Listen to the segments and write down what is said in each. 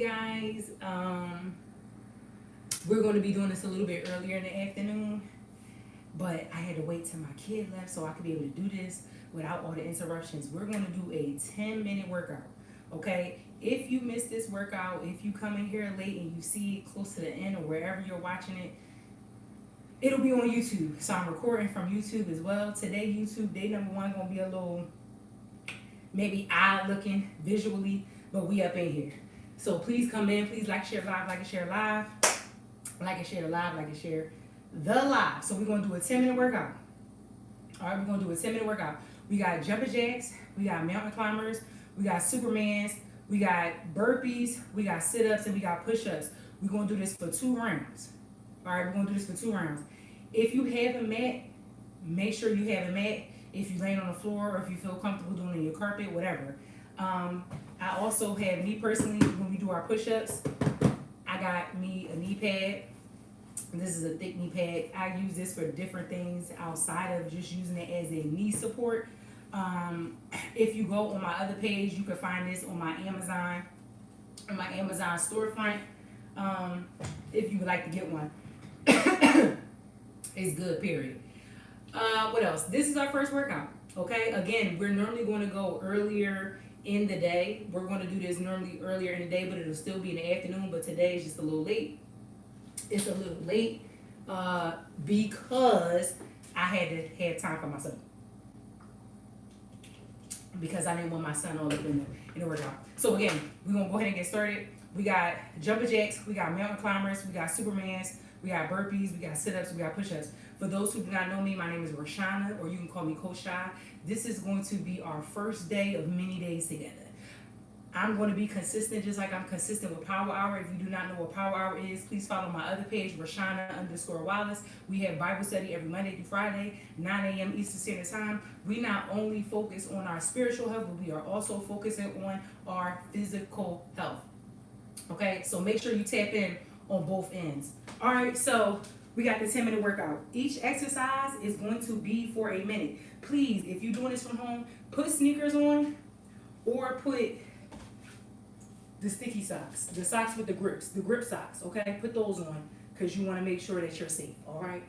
guys. We're going to be doing this a little bit earlier in the afternoon, but I had to wait till my kid left so I could be able to do this without all the interruptions. We're going to do a 10-minute workout, okay? If you miss this workout, if you come in here late and you see it close to the end or wherever you're watching it, it'll be on YouTube. So I'm recording from YouTube as well. Today, YouTube, day number one, going to be a little maybe odd looking visually, but we up in here. So please come in, please like, share live, like and share live, like and share live, like and share the live. So we're gonna do a 10-minute workout. All right, we're gonna do a 10-minute workout. We got jumping jacks, we got mountain climbers, we got Supermans, we got burpees, we got sit-ups, and we got push-ups. We're gonna do this for 2 rounds. All right, we're gonna do this for 2 rounds. If you have a mat, make sure you have a mat. If you're laying on the floor or if you feel comfortable doing it on your carpet, whatever. I also have, me personally, when we do our push-ups, I got me a knee pad. This is a thick knee pad. I use this for different things outside of just using it as a knee support. If you go on my other page, you can find this on my Amazon storefront. If you would like to get one. It's good, period. What else? This is our first workout, okay? Again, we're normally going to go earlier in the day. We're going to do this normally earlier in the day, but it'll still be in the afternoon. But today is just a little late. It's a little late because I had to have time for myself. Because I didn't want my son all up in the workout. So again, we're going to go ahead and get started. We got jumping jacks, we got mountain climbers, we got Supermans, we got burpees, we got sit-ups, we got push-ups. For those who do not know me, my name is Roshana, or you can call me Coach Shy. This is going to be our first day of many days together. I'm going to be consistent just like I'm consistent with Power Hour. If you do not know what Power Hour is, please follow my other page, Roshana_Wallace. We have Bible study every Monday through Friday, 9 a.m. Eastern Standard Time. We not only focus on our spiritual health, but we are also focusing on our physical health. Okay, so make sure you tap in on both ends. All right, so we got the 10-minute workout. Each exercise is going to be for a minute. Please, if you're doing this from home, put sneakers on or put the sticky socks, the socks with the grip socks, okay? Put those on because you want to make sure that you're safe, all right?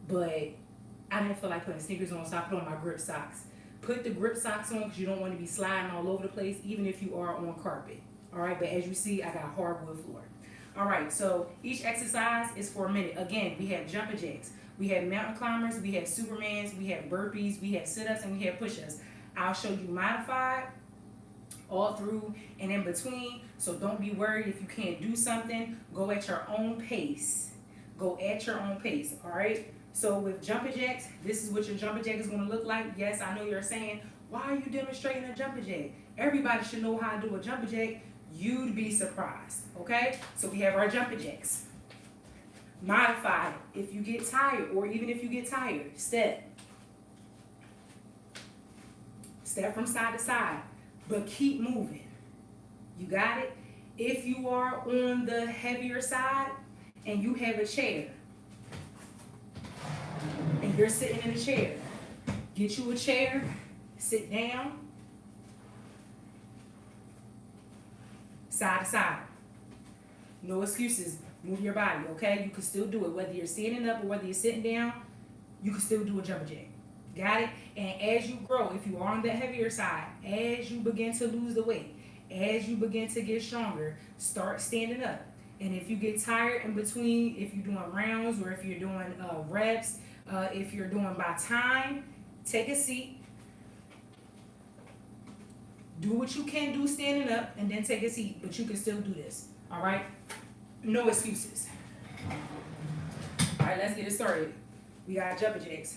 But I didn't feel like putting sneakers on, so I put on my grip socks. Put the grip socks on because you don't want to be sliding all over the place, even if you are on carpet, all right? But as you see, I got hardwood floor. All right, so each exercise is for a minute. Again, we have jumping jacks, we have mountain climbers, we have Supermans, we have burpees, we have sit-ups, and we have push-ups. I'll show you modified all through and in between, so don't be worried if you can't do something. Go at your own pace. Go at your own pace, all right? So with jumping jacks, this is what your jumping jack is going to look like. Yes, I know you're saying, why are you demonstrating a jumping jack? Everybody should know how to do a jumping jack. You'd be surprised, okay? So we have our jumping jacks. Modified, if you get tired, or even if you get tired, step. Step from side to side, but keep moving. You got it? If you are on the heavier side and you have a chair, and you're sitting in a chair, get you a chair, sit down, side to side. No excuses. Move your body, okay? You can still do it. Whether you're standing up or whether you're sitting down, you can still do a jumping jack. Got it? And as you grow, if you are on the heavier side, as you begin to lose the weight, as you begin to get stronger, start standing up. And if you get tired in between, if you're doing rounds or if you're doing reps, if you're doing by time, take a seat. Do what you can do standing up and then take a seat, but you can still do this, all right? No excuses. All right, let's get it started. We got jumping jacks.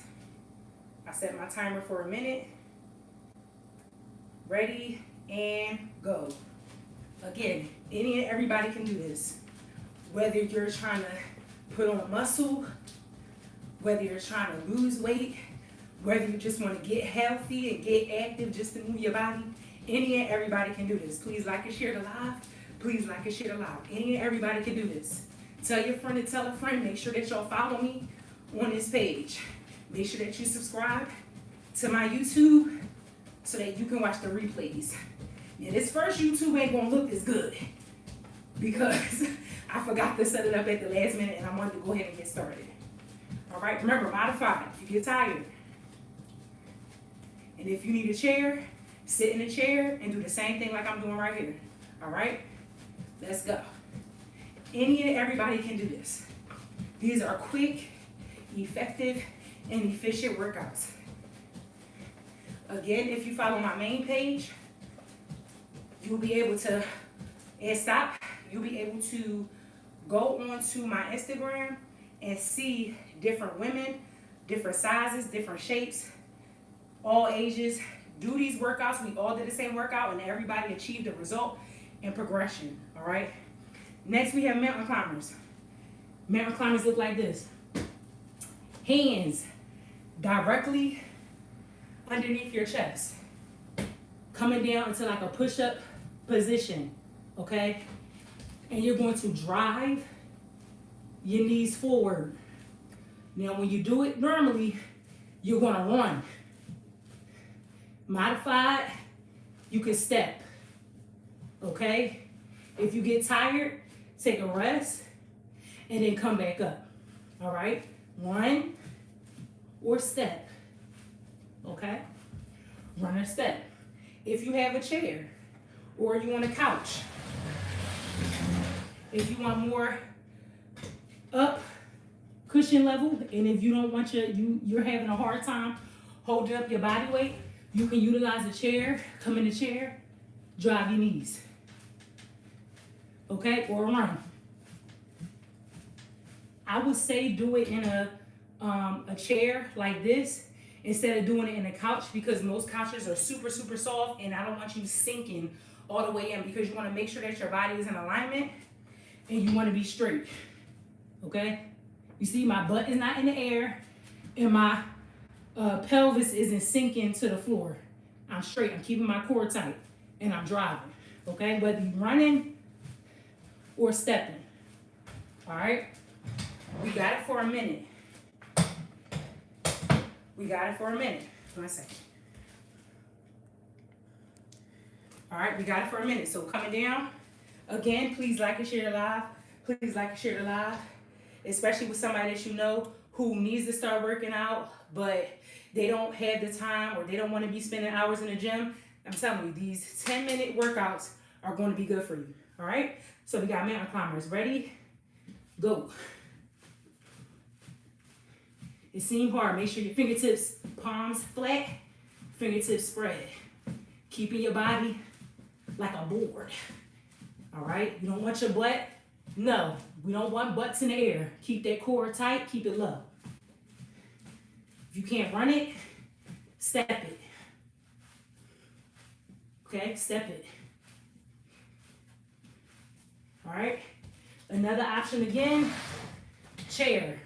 I set my timer for a minute. Ready and go. Again, any and everybody can do this. Whether you're trying to put on muscle, whether you're trying to lose weight, whether you just want to get healthy and get active just to move your body, any and everybody can do this. Please like and share the live. Please like and share the live. Any and everybody can do this. Tell your friend to tell a friend. Make sure that y'all follow me on this page. Make sure that you subscribe to my YouTube so that you can watch the replays. Now, this first YouTube ain't gonna look as good. because I forgot to set it up at the last minute and I wanted to go ahead and get started. All right, remember, modify. If you get tired, and if you need a chair, sit in a chair and do the same thing like I'm doing right here. All right, let's go. Any and everybody can do this. These are quick, effective, and efficient workouts. Again, if you follow my main page, you'll be able to, you'll be able to go onto my Instagram and see different women, different sizes, different shapes, all ages, do these workouts. We all did the same workout and everybody achieved a result and progression, all right? Next, we have mountain climbers. Mountain climbers look like this. Hands directly underneath your chest. Coming down into like a push-up position, okay? And you're going to drive your knees forward. Now, when you do it normally, you're gonna run. Modified, you can step, okay? If you get tired, take a rest and then come back up, all right? Run or step, okay? Run or step. If you have a chair or you on a couch, if you want more up cushion level, and if you don't want you're having a hard time holding up your body weight, you can utilize a chair, come in the chair, drive your knees, okay, or run. I would say do it in a chair like this instead of doing it in a couch, because most couches are super, super soft, and I don't want you sinking all the way in, because you want to make sure that your body is in alignment and you want to be straight, okay? You see my butt is not in the air and my pelvis isn't sinking to the floor. I'm straight, I'm keeping my core tight, and I'm driving, okay? Whether you're running or stepping, all right? We got it for a minute. We got it for a minute. 1 second. All right, we got it for a minute. So coming down, again, please like and share the live. Please like and share the live, especially with somebody that you know who needs to start working out, but they don't have the time or they don't want to be spending hours in the gym. I'm telling you, these 10-minute workouts are going to be good for you, all right? So we got mountain climbers. Ready? Go. It seems hard. Make sure your fingertips, palms flat, fingertips spread. Keeping your body like a board, all right? You don't want your butt, no, we don't want butts in the air. Keep that core tight, keep it low. If you can't run it, step it. Okay, step it. All right, another option again, chair.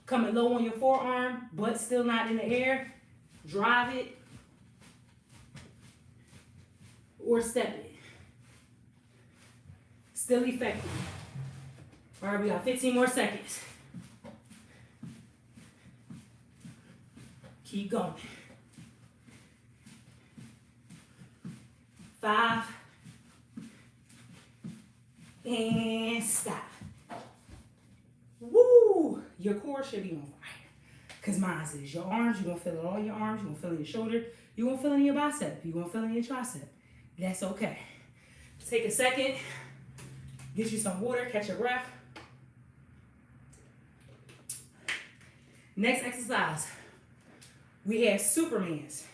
Coming low on your forearm, butt still not in the air, drive it or step it. Still effective. All right, we got 15 more seconds. Keep going. 5, and stop. Woo! Your core should be on fire, because mine is. Your arms, you're gonna feel it all in your arms, you're gonna feel it in your shoulder, you're gonna feel it in your bicep, you're gonna feel it in your tricep. That's okay. Take a second, get you some water, catch your breath. Next exercise, we have Supermans.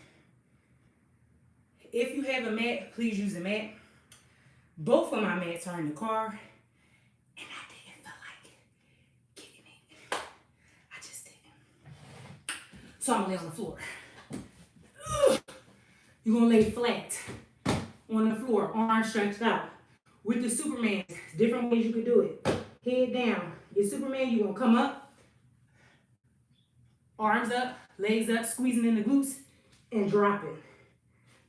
If you have a mat, please use the mat. Both of my mats are in the car, and I didn't feel like getting it. I just didn't. So I'm gonna lay on the floor. You're gonna lay flat on the floor, arms stretched out. With the Superman, different ways you can do it. Head down. Your Superman, you're gonna come up, arms up, legs up, squeezing in the glutes, and drop it.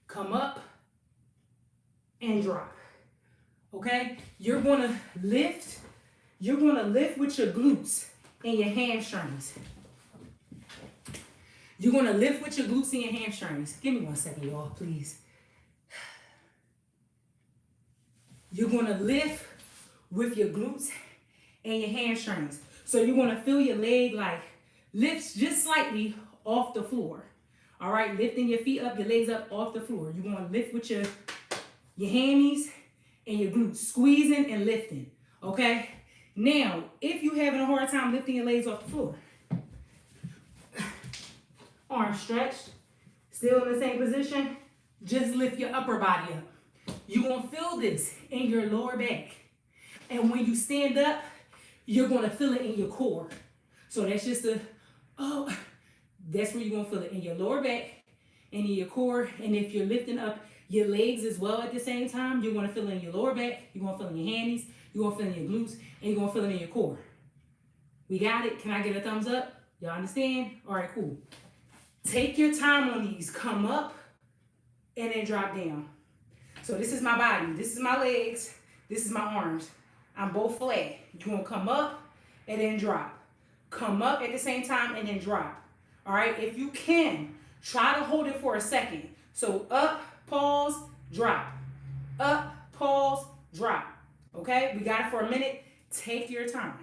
Come up and drop. Okay? You're gonna lift with your glutes and your hamstrings. You're gonna lift with your glutes and your hamstrings. Give me 1 second, y'all, please. You're gonna lift with your glutes and your hamstrings. So you want to feel your leg like lifts just slightly off the floor. All right, lifting your feet up, your legs up off the floor. You want to lift with your hammies and your glutes, squeezing and lifting, okay? Now, if you're having a hard time lifting your legs off the floor, arms stretched, still in the same position, just lift your upper body up. You're gonna feel this in your lower back. And when you stand up, you're gonna feel it in your core. So that's just that's where you're gonna feel it in your lower back and in your core. And if you're lifting up your legs as well at the same time, you're gonna feel it in your lower back, you're gonna feel it in your hammies, you're gonna feel it in your glutes, and you're gonna feel it in your core. We got it? Can I get a thumbs up? Y'all understand? All right, cool. Take your time on these. Come up and then drop down. So this is my body, this is my legs, this is my arms. I'm both flat. You're gonna come up and then drop. Come up at the same time and then drop. All right, if you can, try to hold it for a second. So up, pause, drop. Up, pause, drop. Okay, we got it for a minute. Take your time.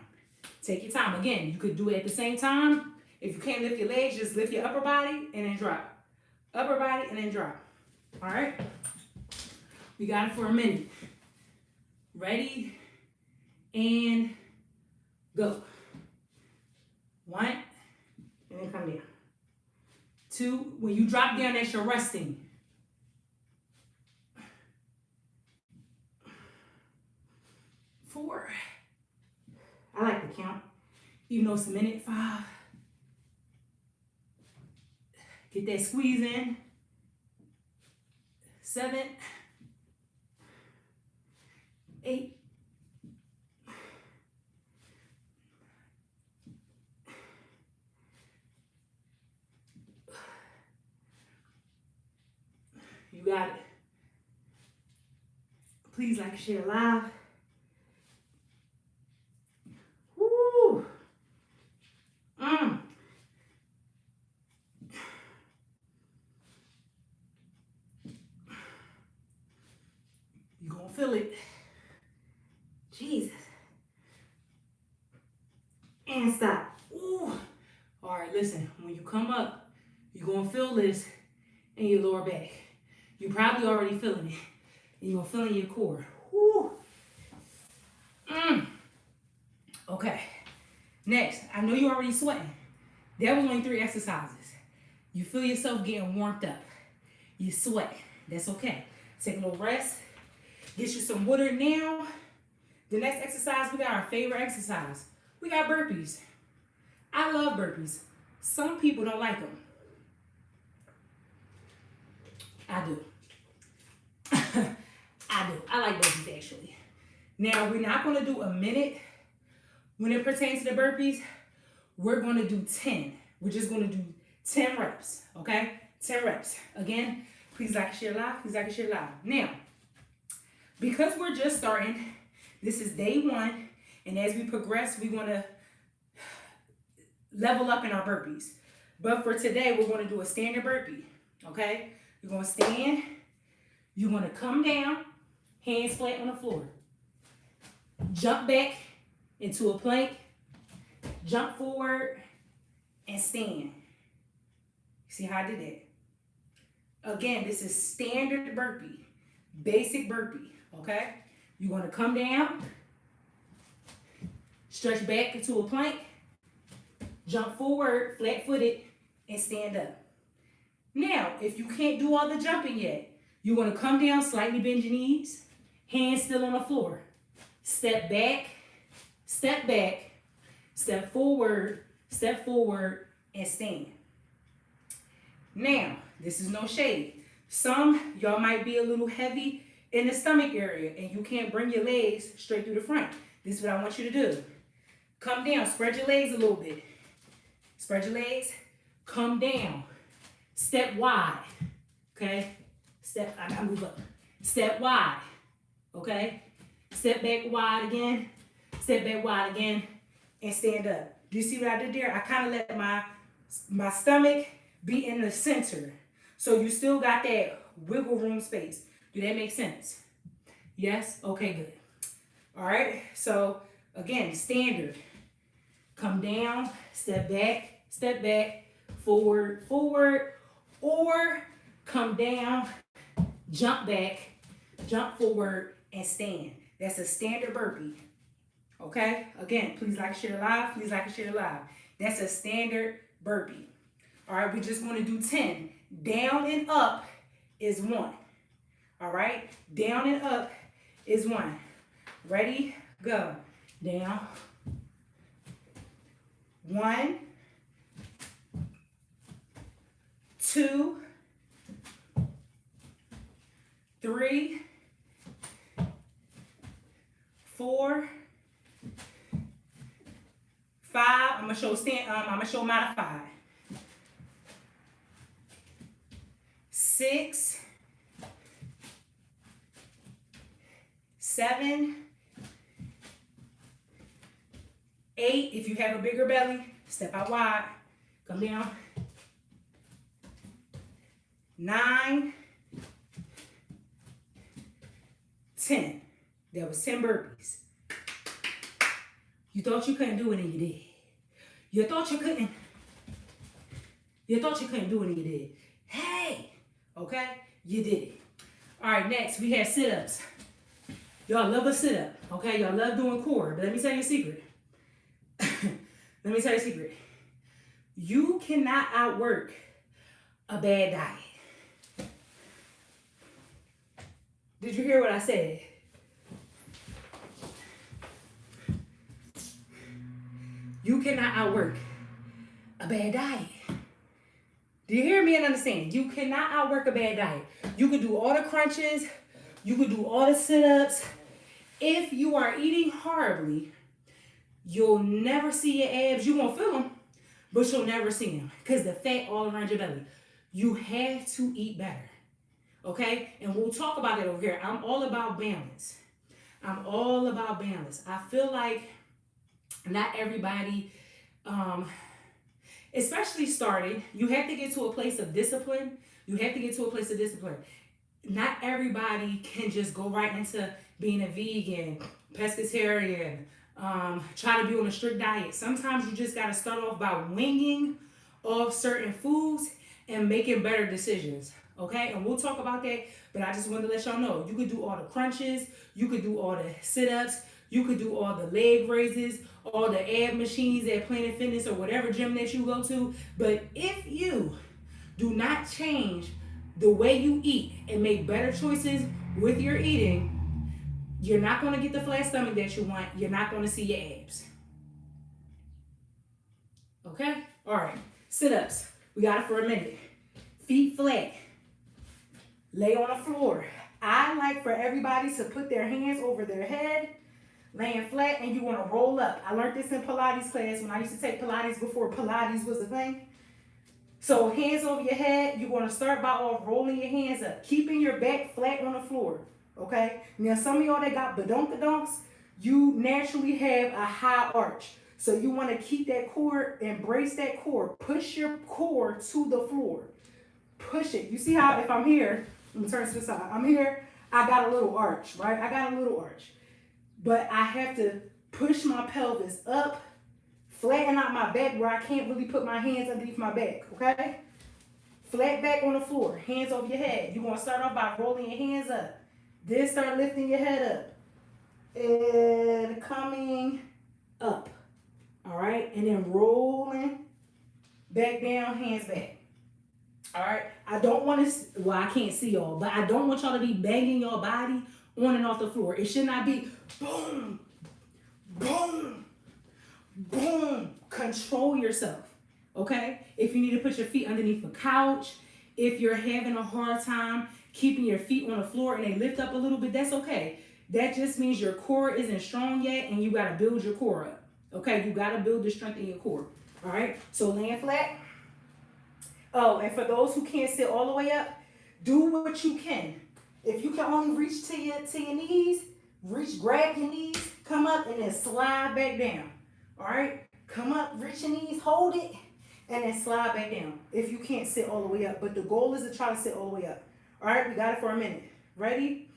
Take your time. Again, you could do it at the same time. If you can't lift your legs, just lift your upper body and then drop. Upper body and then drop. All right, we got it for a minute. Ready? And go. 1, and then come down. 2, when you drop down, that's your resting. 4, I like to count, even though it's a minute. 5, get that squeeze in. 7, 8, 9. You got it. Please like, share, live. Woo. You're gonna feel it. Jesus. And stop. Ooh. All right, listen, when you come up, you're gonna feel this in your lower back. You're probably already feeling it. And you're gonna feel it in your core. Woo. Okay. Next, I know you're already sweating. That was only 3 exercises. You feel yourself getting warmed up. You sweat. That's okay. Take a little rest. Get you some water now. The next exercise, we got our favorite exercise. We got burpees. I love burpees. Some people don't like them. I do. I do. I like burpees actually. Now, we're not going to do a minute when it pertains to the burpees. We're going to do 10. We're just going to do 10 reps, okay? 10 reps. Again, please like, share, live. Please like, share, live. Now, because we're just starting, this is day 1, and as we progress, we want to level up in our burpees. But for today, we're going to do a standard burpee, okay? You're going to stand. You're going to come down, hands flat on the floor. Jump back into a plank. Jump forward and stand. See how I did that? Again, this is standard burpee, basic burpee, okay? You're going to come down, stretch back into a plank, jump forward, flat-footed, and stand up. Now, if you can't do all the jumping yet, you want to come down, slightly bend your knees, hands still on the floor. Step back, step forward, and stand. Now, this is no shade. Some, y'all might be a little heavy in the stomach area and you can't bring your legs straight through the front. This is what I want you to do. Come down, spread your legs a little bit. Spread your legs, come down. Step wide, okay? I move up. Step wide, okay? Step back wide again, and stand up. Do you see what I did there? I kind of let my stomach be in the center. So you still got that wiggle room space. Do that make sense? Yes? Okay, good. All right, so again, standard. Come down, step back, forward, forward, or come down, jump back, jump forward, and stand. That's a standard burpee. Okay? Again, please like, share live. Please like and share live. That's a standard burpee. All right, we just want to do 10. Down and up is 1. All right? Down and up is 1. Ready? Go. Down. 1, 2, 3, 4, 5. I'm gonna show modified. 6, 7, 8. If you have a bigger belly, step out wide. Come down. 9, 10. That was 10 burpees. You thought you couldn't do it and you did. You thought you couldn't do it and you did. Hey, okay, you did it. All right, next we have sit-ups. Y'all love a sit-up, okay? Y'all love doing core, but let me tell you a secret. Let me tell you a secret. You cannot outwork a bad diet. Did you hear what I said? You cannot outwork a bad diet. Do you hear me and understand? You cannot outwork a bad diet. You could do all the crunches. You could do all the sit-ups. If you are eating horribly, you'll never see your abs. You won't feel them, but you'll never see them because the fat all around your belly. You have to eat better, okay? And we'll talk about that over here. I'm all about balance. I'm all about balance. I feel like not everybody, especially starting, you have to get to a place of discipline. You have to get to a place of discipline. Not everybody can just go right into being a vegan, pescatarian, try to be on a strict diet. Sometimes you just got to start off by winging off certain foods and making better decisions, okay? And we'll talk about that, but I just wanted to let y'all know, you could do all the crunches, you could do all the sit-ups, you could do all the leg raises, all the ab machines at Planet Fitness or whatever gym that you go to, but if you do not change the way you eat and make better choices with your eating, you're not going to get the flat stomach that you want. You're not going to see your abs. Okay? All right. Sit-ups. We got it for a minute. Feet flat. Lay on the floor. I like for everybody to put their hands over their head, laying flat, and you want to roll up. I learned this in Pilates class when I used to take Pilates before Pilates was a thing. So hands over your head, you want to start by rolling your hands up, keeping your back flat on the floor. Okay? Now, some of y'all that got badonkadonks, you naturally have a high arch. So you want to keep that core, embrace that core. Push your core to the floor. Push it. You see how if I'm here, let me turn to the side. I'm here, I got a little arch, right? I got a little arch. But I have to push my pelvis up, flatten out my back where I can't really put my hands underneath my back, okay? Flat back on the floor, hands over your head. You want to start off by rolling your hands up. Then start lifting your head up and coming up, all right? And then rolling back down, hands back, all right? I don't want to, well, I can't see y'all, but I don't want y'all to be banging your body on and off the floor. It should not be boom, boom, boom. Control yourself, okay? If you need to put your feet underneath the couch, if you're having a hard time keeping your feet on the floor and they lift up a little bit, that's okay. That just means your core isn't strong yet and you got to build your core up, okay? You got to build the strength in your core, all right? So laying flat. Oh, and for those who can't sit all the way up, do what you can. If you can only reach to your knees, grab your knees, come up and then slide back down, all right? Come up, reach your knees, hold it, and then slide back down if you can't sit all the way up. But the goal is to try to sit all the way up. All right, we got it for a minute. Ready?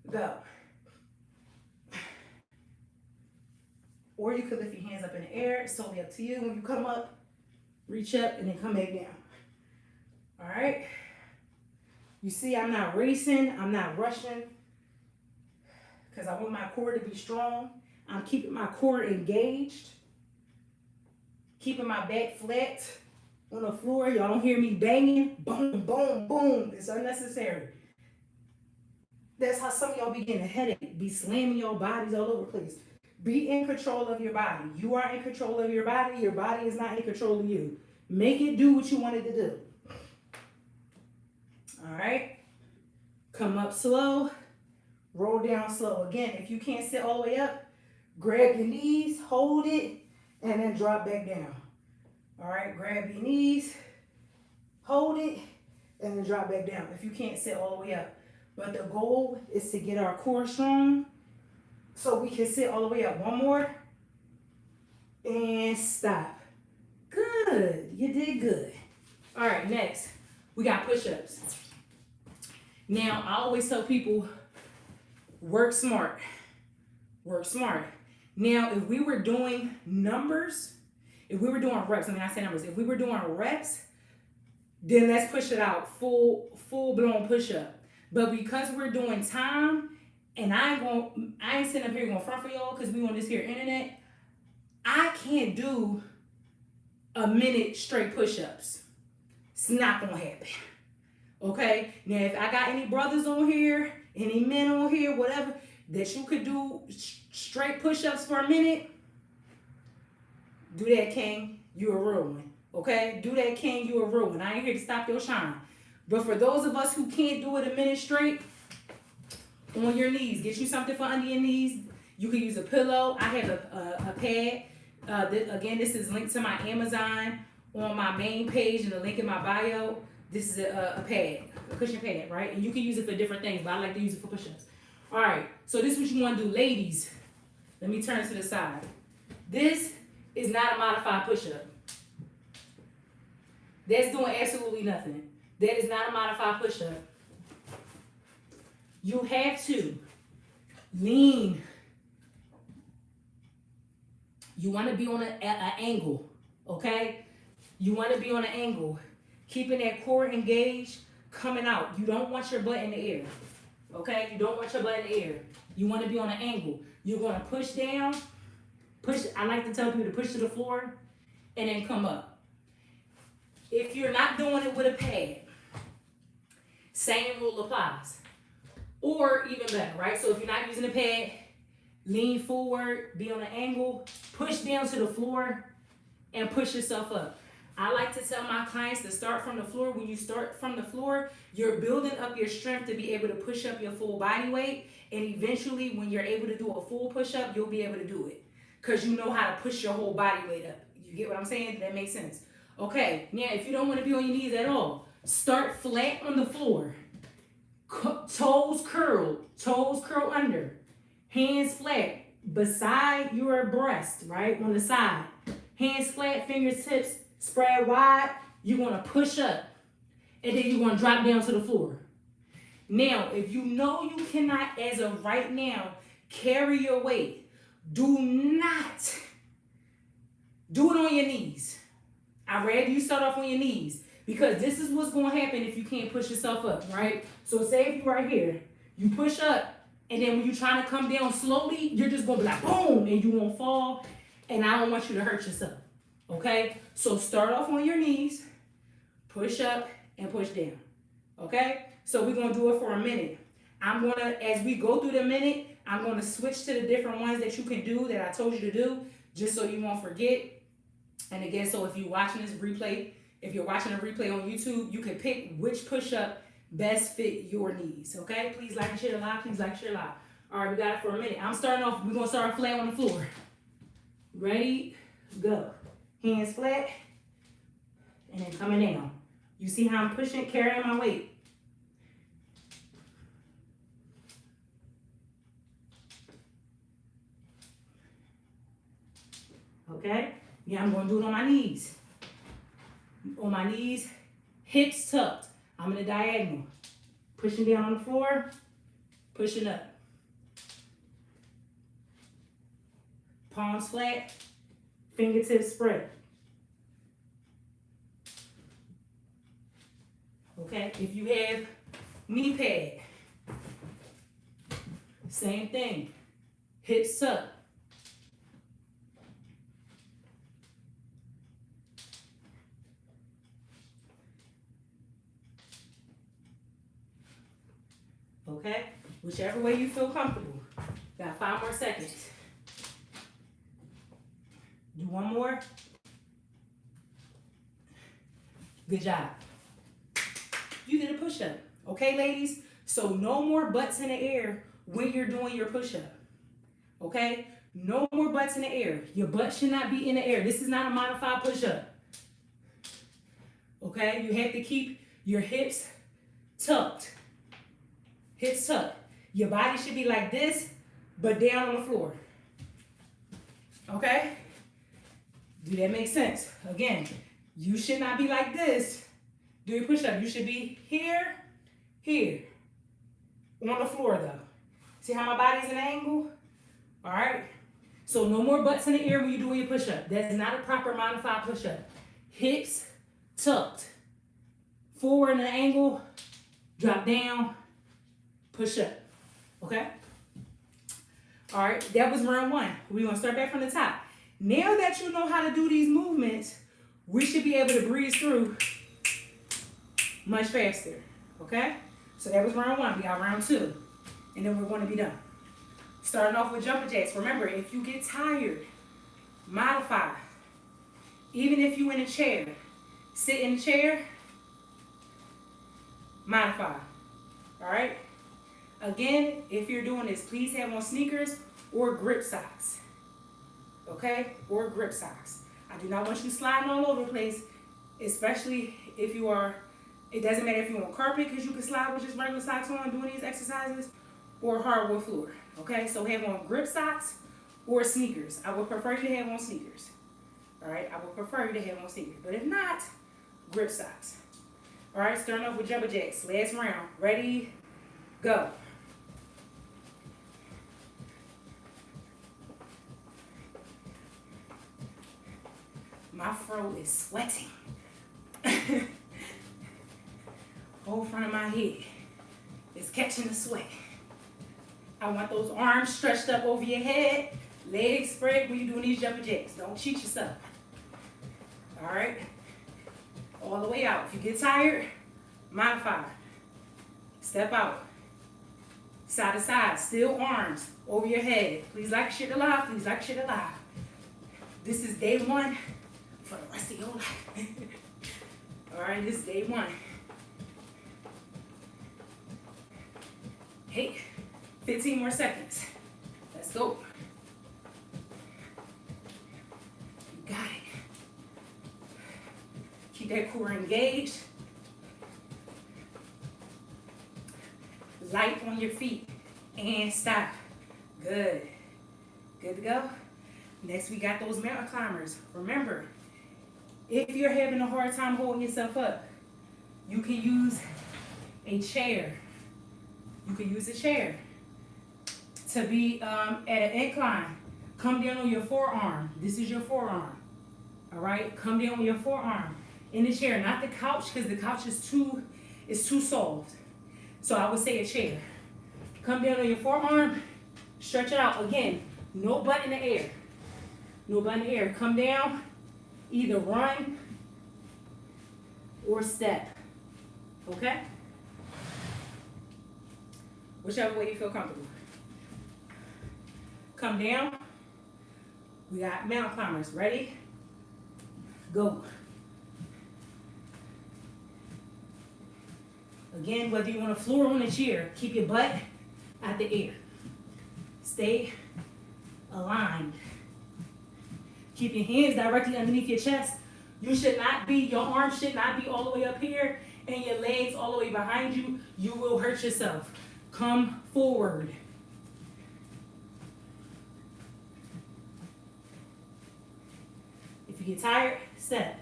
Go. Or you could lift your hands up in the air. It's totally up to you. When you come up, reach up and then come back down. All right. You see, I'm not racing. I'm not rushing because I want my core to be strong. I'm keeping my core engaged, keeping my back flat on the floor. Y'all don't hear me banging. Boom, boom, boom. It's unnecessary. That's how some of y'all be getting a headache, be slamming your bodies all over the place. Be in control of your body. You are in control of your body. Your body is not in control of you. Make it do what you want it to do. All right. Come up slow. Roll down slow. Again, if you can't sit all the way up, grab your knees, hold it, and then drop back down. All right. Grab your knees, hold it, and then drop back down if you can't sit all the way up. But the goal is to get our core strong so we can sit all the way up. One more. And stop. Good. You did good. All right, next, we got push-ups. Now, I always tell people, work smart. Work smart. Now, if we were doing numbers, if we were doing reps, I say numbers, if we were doing reps, then let's push it out, full-blown push-up. But because we're doing time, and I ain't sitting up here going front for y'all because we on this here internet, I can't do a minute straight push-ups. It's not gonna happen. Okay? Now, if I got any brothers on here, any men on here, whatever, that you could do straight push-ups for a minute, do that, King. You a real one. Okay? Do that, King. You a real one. I ain't here to stop your shine. But for those of us who can't do it a minute straight, on your knees, get you something for under your knees. You can use a pillow. I have a pad. Again, this is linked to my Amazon on my main page and the link in my bio. This is a pad, a cushion pad, right? And you can use it for different things, but I like to use it for push-ups. All right, so this is what you want to do. Ladies, let me turn to the side. This is not a modified push-up. That's doing absolutely nothing. That is not a modified push-up. You have to lean. You want to be on an angle, okay? You want to be on an angle. Keeping that core engaged, coming out. You don't want your butt in the air, okay? You don't want your butt in the air. You want to be on an angle. You're going to push down. I like to tell people to push to the floor and then come up. If you're not doing it with a pad, same rule applies. Or even better, right? So if you're not using a pad, lean forward, be on an angle, push down to the floor, and push yourself up. I like to tell my clients to start from the floor. When you start from the floor, you're building up your strength to be able to push up your full body weight. And eventually, when you're able to do a full push-up, you'll be able to do it. Because you know how to push your whole body weight up. You get what I'm saying? That makes sense. Okay, now if you don't want to be on your knees at all, start flat on the floor. Toes curl under. Hands flat beside your breast, right? On the side. Hands flat, fingertips spread wide. You're going to push up. And then you're going to drop down to the floor. Now, if you know you cannot, as of right now, carry your weight, do not do it on your knees. I'd rather you start off on your knees. Because this is what's going to happen if you can't push yourself up, right? So say if you're right here, you push up, and then when you're trying to come down slowly, you're just going to be like, boom, and you won't fall. And I don't want you to hurt yourself, okay? So start off on your knees, push up, and push down, okay? So we're going to do it for a minute. I'm going to, as we go through the minute, I'm going to switch to the different ones that you can do that I told you to do, just so you won't forget. And again, so if you're watching this replay, if you're watching a replay on YouTube, you can pick which push-up best fit your needs, okay? Please like and share live. Please like and share live. All right, we got it for a minute. I'm starting off. We're going to start flat on the floor. Ready? Go. Hands flat. And then coming down. You see how I'm pushing, carrying my weight. Okay? Yeah, I'm going to do it on my knees. On my knees, hips tucked. I'm in a diagonal. Pushing down on the floor, pushing up. Palms flat, fingertips spread. Okay, if you have knee pad, same thing. Hips up. Okay, whichever way you feel comfortable. Got 5 more seconds. Do one more. Good job. You did a push-up. Okay, ladies? So no more butts in the air when you're doing your push-up. Okay? No more butts in the air. Your butt should not be in the air. This is not a modified push-up. Okay? You have to keep your hips tucked. Hips tucked. Your body should be like this, but down on the floor. Okay? Do that make sense? Again, you should not be like this. Do your push-up. You should be here, here. On the floor, though. See how my body's in an angle? All right? So no more butts in the air when you're doing your push-up. That's not a proper modified push-up. Hips tucked. Forward in an angle. Drop down. Push up. Okay? All right, that was round 1. We're going to start back from the top. Now that you know how to do these movements, we should be able to breeze through much faster. Okay? So that was round 1. We got round 2. And then we're going to be done. Starting off with jumping jacks. Remember, if you get tired, modify. Even if you in a chair, sit in the chair, modify. All right? Again, if you're doing this, please have on sneakers or grip socks. Okay? Or grip socks. I do not want you sliding all over the place, especially if you are, it doesn't matter if you're on carpet because you can slide with just regular socks on doing these exercises, or hardwood floor. Okay? So have on grip socks or sneakers. I would prefer you to have on sneakers. All right? I would prefer you to have on sneakers. But if not, grip socks. All right? Starting off with jumper jacks. Last round. Ready? Go. My throat is sweating. Whole front of my head is catching the sweat. I want those arms stretched up over your head, legs spread when you're doing these jumping jacks. Don't cheat yourself. All right? All the way out. If you get tired, modify. Step out. Side to side. Still arms over your head. Please like shit alive. Please like shit alive. This is day 1 for the rest of your life. All right, this is day 1. Hey, 15 more seconds. Let's go. You got it. Keep that core engaged. Light on your feet and stop. Good. Good to go. Next, we got those mountain climbers. Remember, if you're having a hard time holding yourself up, you can use a chair. You can use a chair to be at an incline. Come down on your forearm. This is your forearm. All right? Come down on your forearm in the chair, not the couch, because the couch is too soft. So I would say a chair. Come down on your forearm, stretch it out. Again, no butt in the air. No butt in the air. Come down, either run or step. Okay? Whichever way you feel comfortable. Come down. We got mountain climbers. Ready? Go. Again, whether you're on a floor or on a chair, keep your butt at the air. Stay aligned. Keep your hands directly underneath your chest. Your arms should not be all the way up here and your legs all the way behind you. You will hurt yourself. Come forward. If you get tired, step.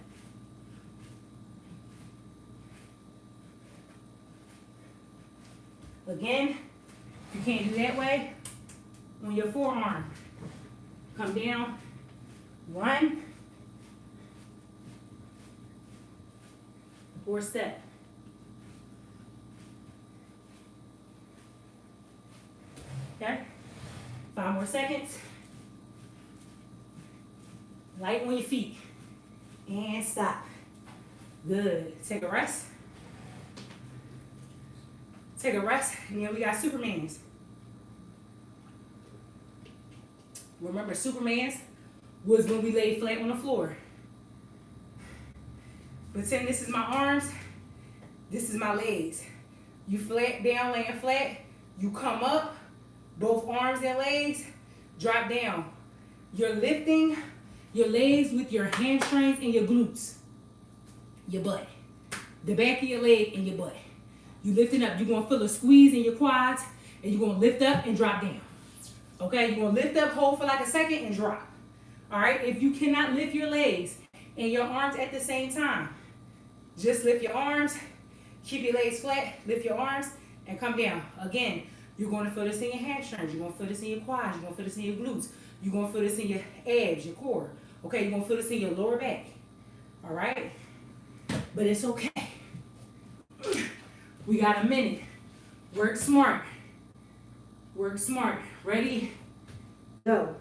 Again, if you can't do that way, on your forearm. come down, 1, or step. Okay, 5 more seconds. Light on your feet, and stop. Good, take a rest. Take a rest, and then we got Supermans. Remember, Supermans was when we lay flat on the floor. Pretend this is my arms, this is my legs. You flat down, laying flat, you come up, both arms and legs, drop down. You're lifting your legs with your hamstrings and your glutes, your butt, the back of your leg and your butt. You lifting up, you're gonna feel a squeeze in your quads, and you're gonna lift up and drop down. Okay, you're gonna lift up, hold for like a second, and drop. All right, if you cannot lift your legs and your arms at the same time, just lift your arms, keep your legs flat, lift your arms, and come down. Again, you're gonna feel this in your hamstrings, you're gonna feel this in your quads, you're gonna feel this in your glutes, you're gonna feel this in your abs, your core. Okay, you're gonna feel this in your lower back. All right, but it's okay. We got a minute. Work smart. Work smart. Ready? Go.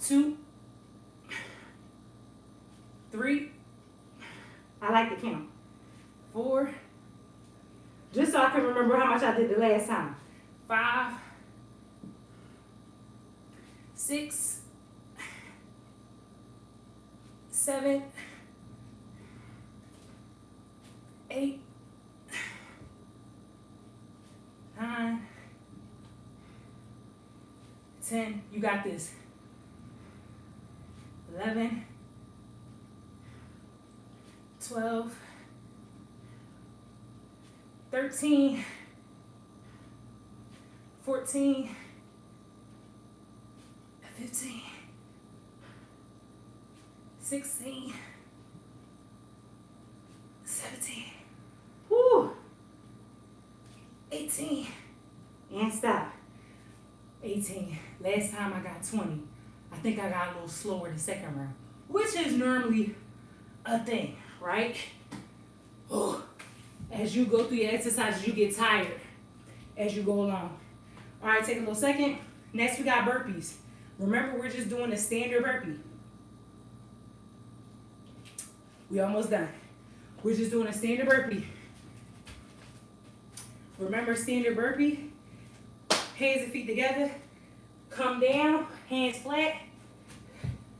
2, 3. I like to count. 4. Just so I can remember how much I did the last time. 5, 6, 7, 8, 9, 10. You got this. 11, 12, 13, 14, 15, 16, 17, whoo, 18, and stop. 18. Last time I got 20. I think I got a little slower the second round, which is normally a thing, right? Oh, as you go through your exercises, you get tired as you go along. All right, take a little second. Next, we got burpees. Remember, we're just doing a standard burpee. We almost done. We're just doing a standard burpee. Remember, standard burpee, hands and feet together, come down, hands flat,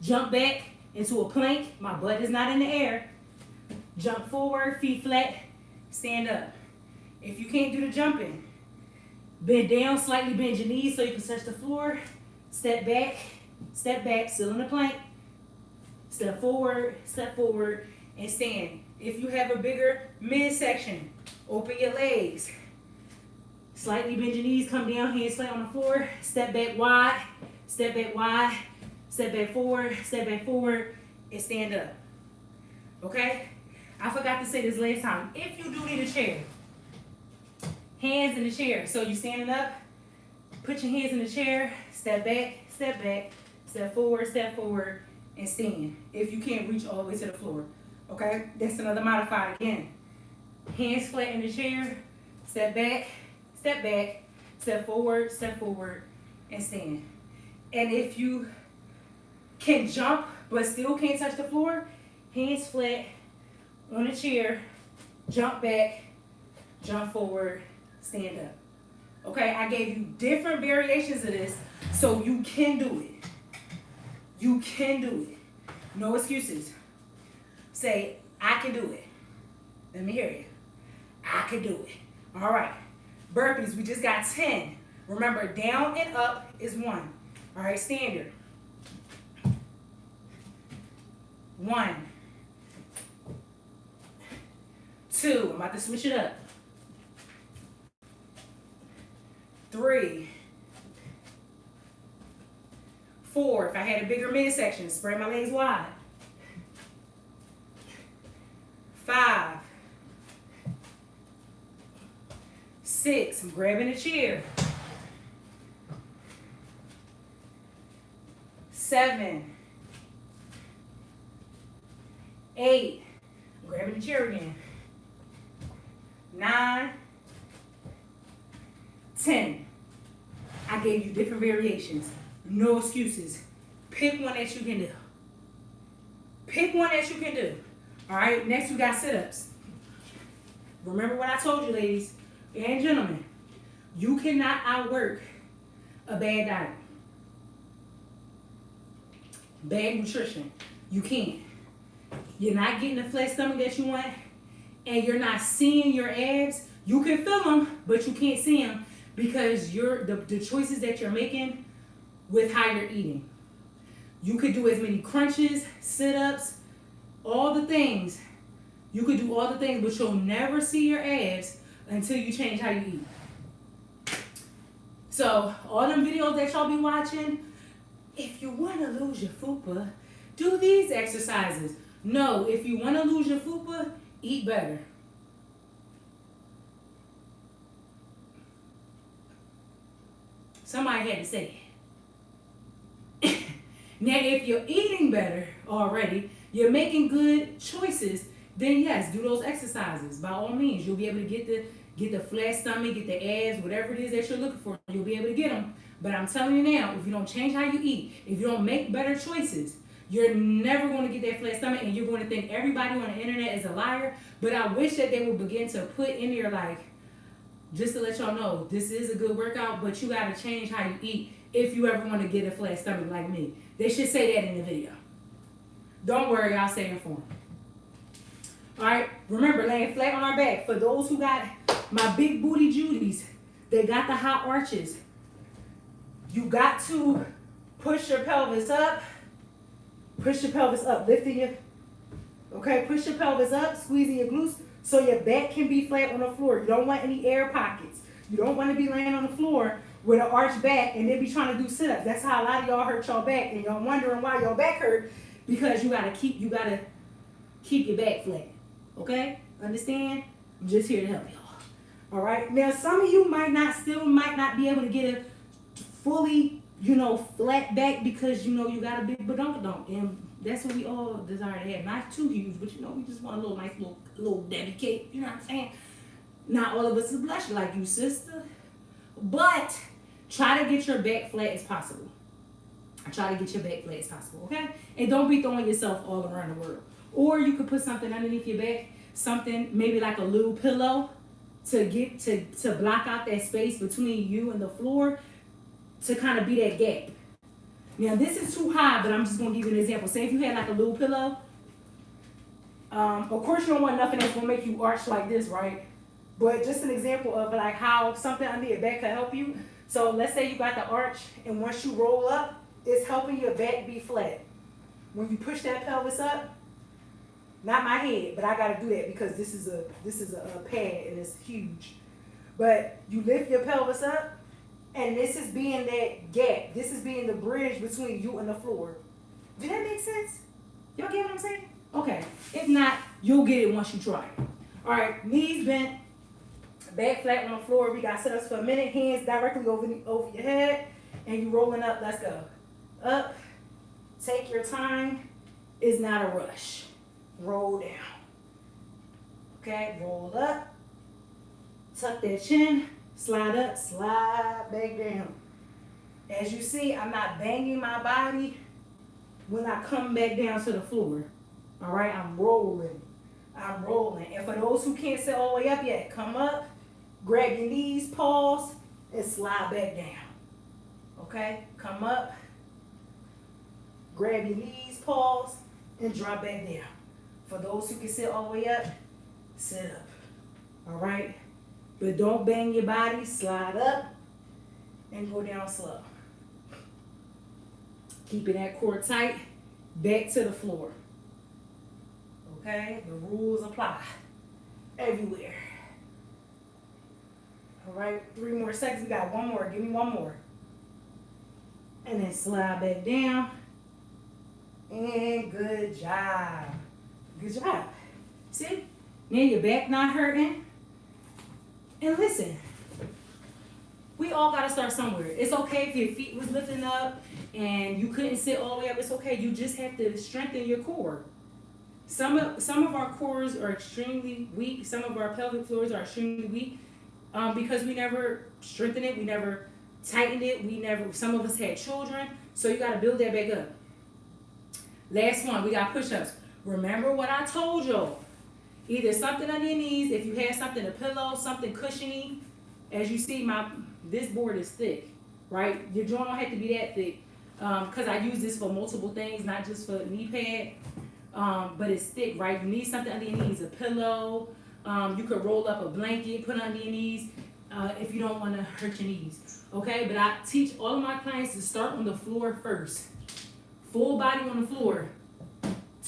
jump back into a plank. My butt is not in the air. Jump forward, feet flat, stand up. If you can't do the jumping, bend down, slightly bend your knees so you can touch the floor. Step back, still in the plank. Step forward, and stand. If you have a bigger midsection, open your legs. Slightly bend your knees, come down, hands flat on the floor. Step back wide, step back wide, step back forward, and stand up. Okay? I forgot to say this last time. If you do need a chair, hands in the chair. So you're standing up, put your hands in the chair, step back, step forward, and stand. If you can't reach all the way to the floor. Okay? That's another modifier again. Hands flat in the chair, step back, step forward, and stand. And if you can jump but still can't touch the floor, hands flat on the chair, jump back, jump forward, stand up. Okay, I gave you different variations of this so you can do it. You can do it. No excuses. Say, I can do it. Let me hear you. I can do it. All right. Burpees, we just got 10. Remember, down and up is 1. All right, standard. 1, 2, I'm about to switch it up. 3, 4, if I had a bigger midsection, spread my legs wide. 5, 6, I'm grabbing a chair. 7, 8, I'm grabbing the chair again, 9, 10. I gave you different variations. No excuses. Pick one that you can do. Pick one that you can do. All right, next we got sit-ups. Remember what I told you, ladies and gentlemen. You cannot outwork a bad diet. Bad nutrition. You can't. You're not getting the flat stomach that you want, and you're not seeing your abs. You can feel them, but you can't see them because the choices that you're making with how you're eating. You could do as many crunches, sit-ups, all the things. You could do all the things, but you'll never see your abs until you change how you eat. So all them videos that y'all be watching, if you want to lose your fupa, do these exercises. No, if you want to lose your fupa, eat better. Somebody had to say it. Now, if you're eating better already, you're making good choices, then yes, do those exercises. By all means, you'll be able to get the flat stomach, get the abs, whatever it is that you're looking for, you'll be able to get them. But I'm telling you now, if you don't change how you eat, if you don't make better choices, you're never going to get that flat stomach, and you're going to think everybody on the internet is a liar. But I wish that they would begin to put in there, like, just to let y'all know, this is a good workout, but you got to change how you eat if you ever want to get a flat stomach like me. They should say that in the video. Don't worry, I'll say it for them. All right, remember, laying flat on our back. For those who got my big booty Judies, they got the hot arches. You got to push your pelvis up. Push your pelvis up, lifting your, okay, push your pelvis up, squeezing your glutes so your back can be flat on the floor. You don't want any air pockets. You don't want to be laying on the floor with an arched back and then be trying to do sit-ups. That's how a lot of y'all hurt y'all back, and y'all wondering why your back hurt, because you gotta keep your back flat. Okay? Understand? I'm just here to help y'all. All right. Now, some of you might not be able to get a fully, flat back because you got a big badonkadonk, and that's what we all desire to have. Not too huge, but we just want a little nice little Debbie cake. You know what I'm saying? Not all of us is blessed like you, sister. But try to get your back flat as possible. Try to get your back flat as possible, okay? And don't be throwing yourself all around the world. Or you could put something underneath your back, something maybe like a little pillow to block out that space between you and the floor, to kind of be that gap. Now this is too high, but I'm just gonna give you an example. Say if you had like a little pillow. Of course you don't want nothing that's gonna make you arch like this, right? But just an example of like how something under your back could help you. So let's say you got the arch, and once you roll up, it's helping your back be flat. When you push that pelvis up, not my head, but I gotta do that because this is a pad and it's huge. But you lift your pelvis up, and this is being that gap. This is being the bridge between you and the floor. Did that make sense? Y'all get what I'm saying? Okay. If not, you'll get it once you try it. All right, knees bent, back flat on the floor. We got sit-ups for a minute, hands directly over your head, and you rolling up. Let's go. Up. Take your time. It's not a rush. Roll down. Okay, roll up. Tuck that chin. Slide up, slide back down. As you see, I'm not banging my body when I come back down to the floor. All right, I'm rolling. I'm rolling. And for those who can't sit all the way up yet, come up, grab your knees, pause, and slide back down. Okay, come up, grab your knees, pause, and drop back down. For those who can sit all the way up, sit up. All right? But don't bang your body, slide up, and go down slow. Keeping that core tight, back to the floor. Okay? The rules apply everywhere. All right, 3 more seconds. We got 1 more. Give me 1 more. And then slide back down. And good job. Good job. See? Now your back not hurting. And listen, We all gotta start somewhere. It's okay if your feet was lifting up and you couldn't sit all the way up. It's okay. You just have to strengthen your core. Some of our cores are extremely weak. Some of our pelvic floors are extremely weak because we never strengthened it. We never tightened it. Some of us had children. So you got to build that back up. Last one, we got push-ups. Remember what I told y'all. Either something on your knees, if you have something, a pillow, something cushiony. As you see, this board is thick, right? Your joint don't have to be that thick because I use this for multiple things, not just for knee pad. But it's thick, right? You need something under your knees, a pillow. You could roll up a blanket, put it under your knees if you don't want to hurt your knees, okay? But I teach all of my clients to start on the floor first. Full body on the floor,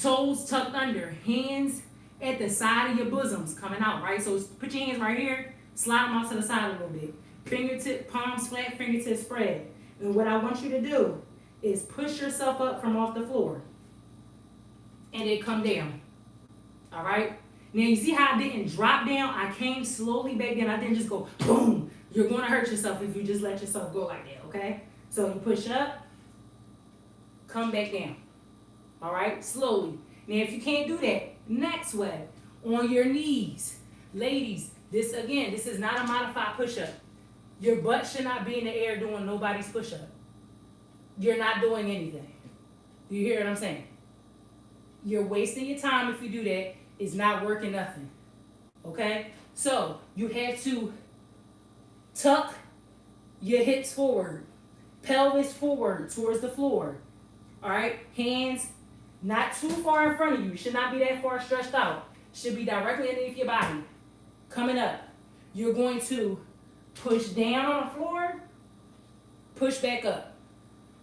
toes tucked under, hands at the side of your bosoms coming out, right? So put your hands right here, slide them out to the side a little bit. Fingertip, palms flat, fingertips spread. And what I want you to do is push yourself up from off the floor. And then come down. All right? Now you see how I didn't drop down? I came slowly back down. I didn't just go boom. You're going to hurt yourself if you just let yourself go like that, okay? So you push up, come back down. All right? Slowly. Now if you can't do that, next way, on your knees. Ladies, this is not a modified push-up. Your butt should not be in the air doing nobody's push-up. You're not doing anything. Do you hear what I'm saying? You're wasting your time if you do that. It's not working nothing. Okay? So you have to tuck your hips forward, pelvis forward towards the floor. All right? Hands not too far in front of you. Should not be that far stretched out. Should be directly underneath your body. Coming up. You're going to push down on the floor, push back up.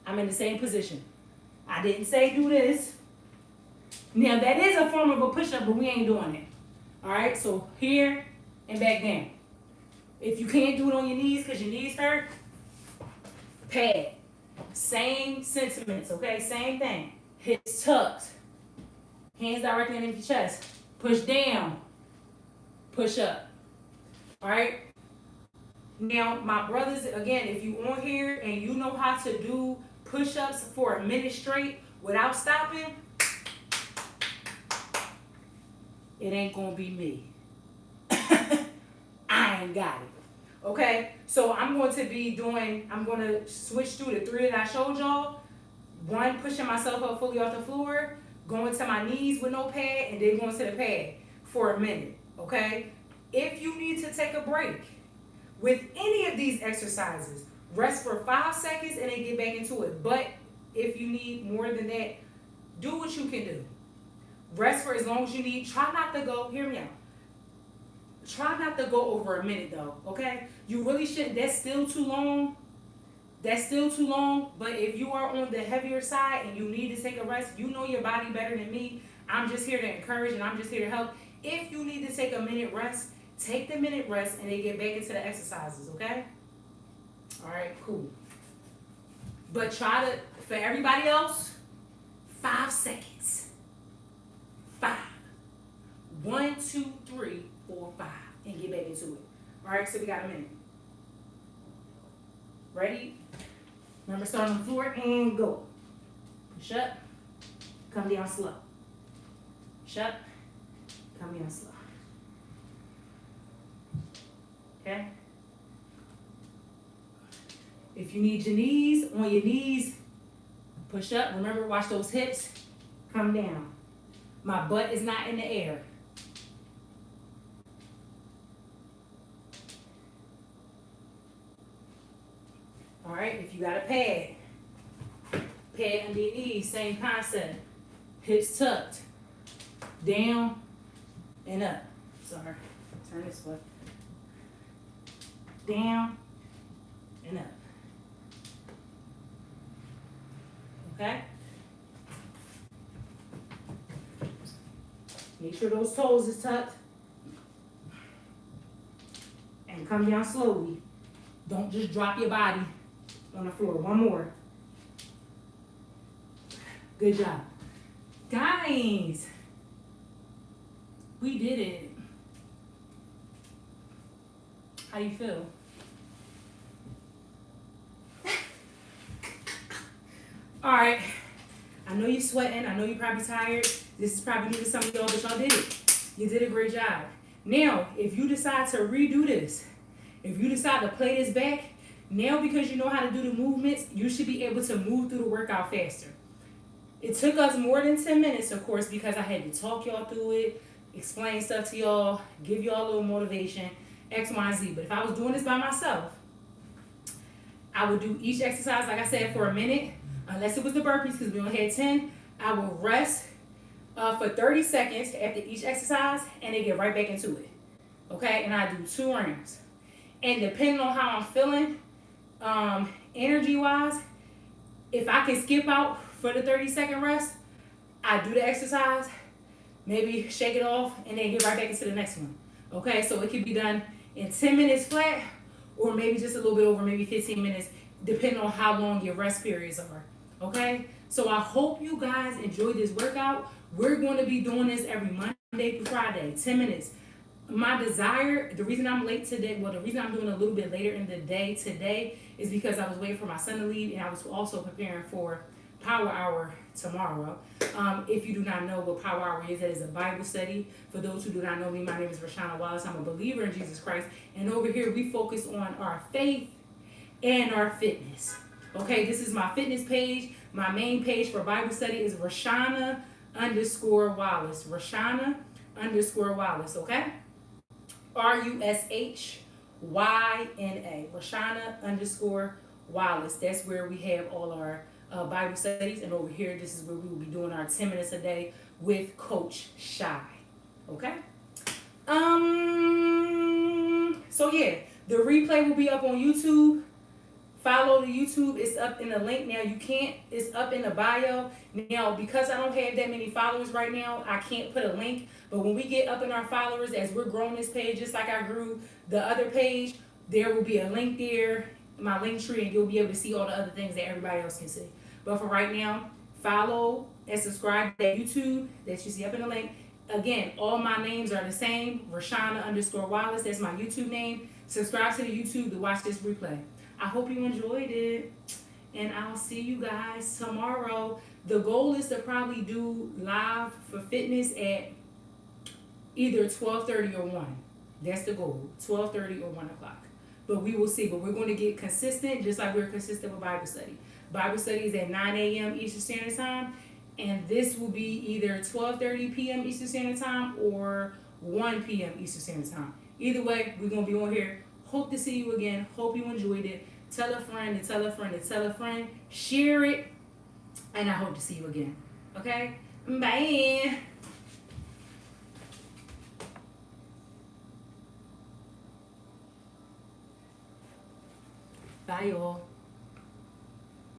I'm in the same position. I didn't say do this. Now that is a form of a push-up, but we ain't doing it. All right, so here and back down. If you can't do it on your knees because your knees hurt, pad. Same sentiments, okay? Same thing. Hips tucked. Hands directly underneath your chest. Push down. Push up. All right? Now, my brothers, again, if you on here and you know how to do push-ups for a minute straight without stopping, it ain't gonna be me. I ain't got it. Okay? So I'm going to switch through the three that I showed y'all. One, pushing myself up fully off the floor, going to my knees with no pad, and then going to the pad for a minute. Okay? If you need to take a break with any of these exercises, rest for 5 seconds and then get back into it. But if you need more than that, do what you can do. Rest for as long as you need. Try not to go, hear me out. Try not to go over a minute though, okay? You really shouldn't, that's still too long. That's still too long, but if you are on the heavier side and you need to take a rest, you know your body better than me. I'm just here to encourage and I'm just here to help. If you need to take a minute rest, take the minute rest and then get back into the exercises, okay? All right, cool. But try to, for everybody else, 5 seconds. 5. 1, 2, 3, 4, 5. And get back into it. All right, so we got a minute. Ready? Remember, start on the floor and go. Push up. Come down slow. Push up. Come down slow. Okay? If you need your knees, on your knees, push up. Remember, watch those hips. Come down. My butt is not in the air. All right, if you got a pad under your knees, same concept. Hips tucked, down and up. Sorry, turn this way. Down and up. Okay? Make sure those toes is tucked. And come down slowly. Don't just drop your body on the floor. One more. Good job. Guys, we did it. How you feel? All right. I know you're sweating. I know you're probably tired. This is probably new to some of y'all, but y'all did it. You did a great job. Now, if you decide to redo this, if you decide to play this back, now because you know how to do the movements, you should be able to move through the workout faster. It took us more than 10 minutes, of course, because I had to talk y'all through it, explain stuff to y'all, give y'all a little motivation, X, Y, and Z. But if I was doing this by myself, I would do each exercise, like I said, for a minute, unless it was the burpees, because we only had 10. I will rest for 30 seconds after each exercise, and then get right back into it. Okay, and I do 2 rounds. And depending on how I'm feeling, energy-wise, if I can skip out for the 30-second rest, I do the exercise, maybe shake it off, and then get right back into the next one. Okay, so it can be done in 10 minutes flat, or maybe just a little bit over, maybe 15 minutes, depending on how long your rest periods are. Okay, so I hope you guys enjoyed this workout. We're going to be doing this every Monday through Friday, 10 minutes. My desire, the reason I'm late today, well, the reason I'm doing a little bit later in the day today is because I was waiting for my son to leave, and I was also preparing for Power Hour tomorrow. If you do not know what Power Hour is, that is a Bible study. For those who do not know me, my name is Rashana Wallace. I'm a believer in Jesus Christ. And over here, we focus on our faith and our fitness. Okay, this is my fitness page. My main page for Bible study is Rashana _Wallace. Rashana _Wallace, okay? RUSHYNA. Rashana _Wallace. That's where we have all our Bible studies, and over here, this is where we will be doing our 10 minutes a day with Coach Shy. Okay. So yeah, the replay will be up on YouTube. Follow the YouTube. It's up in the link now. It's up in the bio. Now, because I don't have that many followers right now, I can't put a link. But when we get up in our followers, as we're growing this page, just like I grew the other page, there will be a link there, my link tree, and you'll be able to see all the other things that everybody else can see. But for right now, follow and subscribe to YouTube that you see up in the link. Again, all my names are the same. Rashana _Wallace. That's my YouTube name. Subscribe to the YouTube to watch this replay. I hope you enjoyed it, and I'll see you guys tomorrow. The goal is to probably do live for fitness at either 12:30 or 1. That's the goal, 12:30 or 1 o'clock. But we will see. But we're going to get consistent, just like we're consistent with Bible study. Bible study is at 9 a.m. Eastern Standard Time, and this will be either 12:30 p.m. Eastern Standard Time or 1 p.m. Eastern Standard Time. Either way, we're going to be on here. Hope to see you again. Hope you enjoyed it. Tell a friend to tell a friend to tell a friend. Share it. And I hope to see you again. Okay? Bye. Bye, y'all.